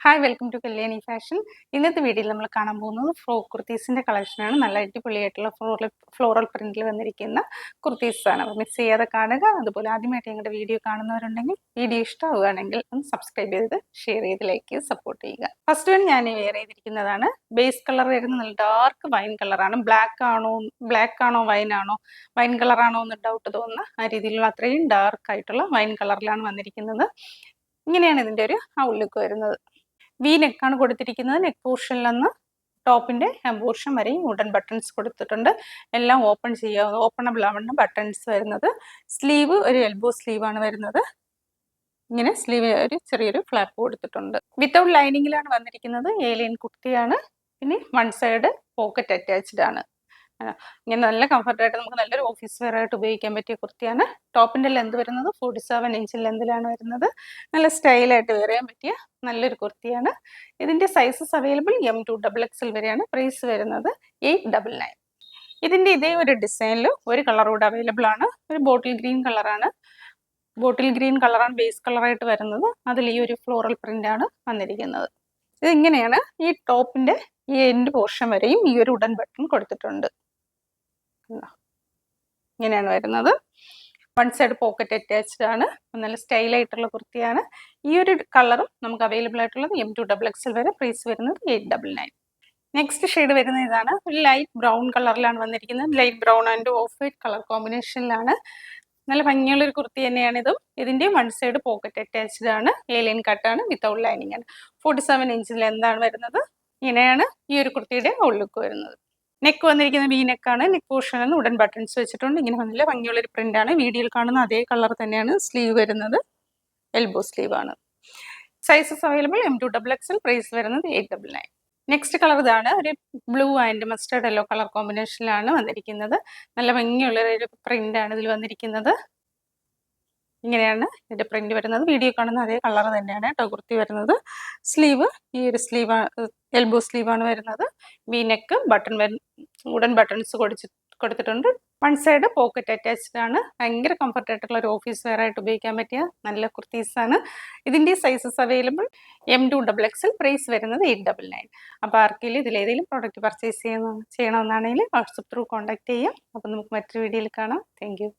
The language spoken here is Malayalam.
Hi welcome to Kalyani fashion. ഇന്നത്തെ വീഡിയോയിൽ നമ്മൾ കാണാൻ പോകുന്നത് ഫ്രോക്ക് കുർത്തീസിൻ്റെ കളക്ഷനാണ്. നല്ല അടിപൊളിയായിട്ടുള്ള ഫ്ലോറൽ പ്രിന്റിൽ വന്നിരിക്കുന്ന കുർത്തീസാണ്. അപ്പോൾ മിസ് ചെയ്യാതെ കാണുക. അതുപോലെ ആദ്യമായിട്ട് ഞങ്ങളുടെ വീഡിയോ കാണുന്നവരുണ്ടെങ്കിൽ വീഡിയോ ഇഷ്ടമാവുകയാണെങ്കിൽ ഒന്ന് സബ്സ്ക്രൈബ് ചെയ്ത് ഷെയർ ചെയ്ത് ലൈക്ക് ചെയ്ത് സപ്പോർട്ട് ചെയ്യുക. ഫസ്റ്റ് വൺ ഞാൻ വെയർ ചെയ്തിരിക്കുന്നതാണ്. ബേസ് കളർ വരുന്നത് നല്ല ഡാർക്ക് വൈൻ കളറാണ്. ബ്ലാക്ക് ആണോ വൈൻ കളറാണോ എന്ന് ഡൗട്ട് തോന്നുന്ന ആ രീതിയിലുള്ള അത്രയും ഡാർക്ക് ആയിട്ടുള്ള വൈൻ കളറിലാണ് വന്നിരിക്കുന്നത്. ഇങ്ങനെയാണ് ഇതിൻ്റെ ഒരു ഔട്ട്ലുക്ക് വരുന്നത്. വി നെക്കാണ് കൊടുത്തിരിക്കുന്നത്. നെക്ക് പോർഷനിൽ നിന്ന് ടോപ്പിന്റെ പോർഷൻ വരെയും വുഡൻ ബട്ടൺസ് കൊടുത്തിട്ടുണ്ട്. എല്ലാം ഓപ്പണബിൾ ആണ് ബട്ടൺസ് വരുന്നത്. സ്ലീവ് ഒരു എൽബോ സ്ലീവാണ് വരുന്നത്. ഇങ്ങനെ സ്ലീവ് ഒരു ചെറിയൊരു ഫ്ലാപ്പ് കൊടുത്തിട്ടുണ്ട്. വിത്തൗട്ട് ലൈനിങ്ങിലാണ് വന്നിരിക്കുന്നത്. ഏലിയൻ കുർത്തിയാണ്. പിന്നെ വൺ സൈഡ് പോക്കറ്റ് അറ്റാച്ച്ഡ് ആണ്. ഇങ്ങനെ നല്ല കംഫർട്ടായിട്ട് നമുക്ക് നല്ലൊരു ഓഫീസ് വെയർ ആയിട്ട് ഉപയോഗിക്കാൻ പറ്റിയ കുർത്തിയാണ്. ടോപ്പിന്റെ ലെന്ത് വരുന്നത് 47 ഇഞ്ച് ലെന്തിലാണ് വരുന്നത്. നല്ല സ്റ്റൈലായിട്ട് വെയർ ചെയ്യാൻ പറ്റിയ നല്ലൊരു കുർത്തിയാണ്. ഇതിന്റെ സൈസസ് അവൈലബിൾ M2 XXL വരെയാണ്. പ്രൈസ് വരുന്നത് 899. ഇതിന്റെ ഇതേ ഒരു ഡിസൈനിൽ ഒരു കളർ കൂടെ അവൈലബിൾ ആണ്. ഒരു ബോട്ടിൽ ഗ്രീൻ കളറാണ് ബേസ് കളറായിട്ട് വരുന്നത്. അതിൽ ഈ ഒരു ഫ്ലോറൽ പ്രിന്റ് ആണ് വന്നിരിക്കുന്നത്. ഇതിങ്ങനെയാണ് ഈ ടോപ്പിന്റെ ഈ എൻഡ് പോർഷൻ വരെയും ഈ ഒരു വുഡൻ ബട്ടൺ കൊടുത്തിട്ടുണ്ട്. ഇങ്ങനെയാണ് വരുന്നത്. വൺ സൈഡ് പോക്കറ്റ് അറ്റാച്ച്ഡ് ആണ്. നല്ല സ്റ്റൈലായിട്ടുള്ള കുർത്തിയാണ്. ഈ ഒരു കളറും നമുക്ക് അവൈലബിൾ ആയിട്ടുള്ളത് M2 XXL വരെ. പ്രൈസ് വരുന്നത് 899. നെക്സ്റ്റ് ഷെയ്ഡ് വരുന്നത് ഇതാണ്. ഒരു ലൈറ്റ് ബ്രൗൺ കളറിലാണ് വന്നിരിക്കുന്നത്. Light brown and off white colour കോമ്പിനേഷനിലാണ്. നല്ല ഭംഗിയുള്ളൊരു കുർത്തി തന്നെയാണ് ഇതും. ഇതിന്റെ വൺ സൈഡ് പോക്കറ്റ് അറ്റാച്ച്ഡ് ആണ്. ഏലിയൻ കട്ടാണ്. വിത്തൗട്ട് ലൈനിങ് ആണ്. 47 ഇഞ്ചിൽ എന്താണ് വരുന്നത്. ഇങ്ങനെയാണ് ഈ ഒരു കുർത്തിയുടെ ഔട്ട്ലുക്ക് വരുന്നത്. നെക്ക് വന്നിരിക്കുന്ന വി നെക്കാണ്. നെക്ക് പോർഷനിൽ വുഡൻ ബട്ടൺസ് വെച്ചിട്ടുണ്ട്. ഇങ്ങനെ നല്ല ഭംഗിയുള്ളൊരു പ്രിന്റ് ആണ്. വീഡിയോയിൽ കാണുന്ന അതേ കളർ തന്നെയാണ് സ്ലീവ് വരുന്നത്. എൽബോ സ്ലീവ് ആണ്. Sizes available M2 XXL. പ്രൈസ് വരുന്നത് 899. നെക്സ്റ്റ് കളർ ഇതാണ്. ഒരു blue and mustard yellow colour കോമ്പിനേഷനിലാണ് വന്നിരിക്കുന്നത്. നല്ല ഭംഗിയുള്ളൊരു പ്രിന്റ് ആണ് ഇതിൽ വന്നിരിക്കുന്നത്. ഇങ്ങനെയാണ് ഇതിന്റെ പ്രിന്റ് വരുന്നത്. വീഡിയോ കാണുന്ന അതേ കളർ തന്നെയാണ് കേട്ടോ കുർത്തി വരുന്നത്. സ്ലീവ് ഈ ഒരു എൽബോ സ്ലീവാണ് വരുന്നത്. വി നെക്ക് വുഡൻ ബട്ടൺസ് കൊടുത്തിട്ടുണ്ട്. വൺ സൈഡ് പോക്കറ്റ് അറ്റാച്ച്ഡ് ആണ്. ഭയങ്കര കംഫർട്ടായിട്ടുള്ള ഒരു ഓഫീസ് വെയർ ആയിട്ട് ഉപയോഗിക്കാൻ പറ്റിയ നല്ല കുർത്തീസാണ്. ഇതിന്റെ സൈസസ് അവൈലബിൾ M2 XXL. പ്രൈസ് വരുന്നത് 899. അപ്പോൾ ആർക്കെങ്കിലും ഇതിലേതെങ്കിലും പ്രോഡക്റ്റ് പർച്ചേസ് ചെയ്യണമെന്നാണെങ്കിൽ വാട്സപ്പ് ത്രൂ കോൺടാക്ട് ചെയ്യാം. അപ്പോൾ നമുക്ക് മറ്റൊരു വീഡിയോയിൽ കാണാം. Thank U.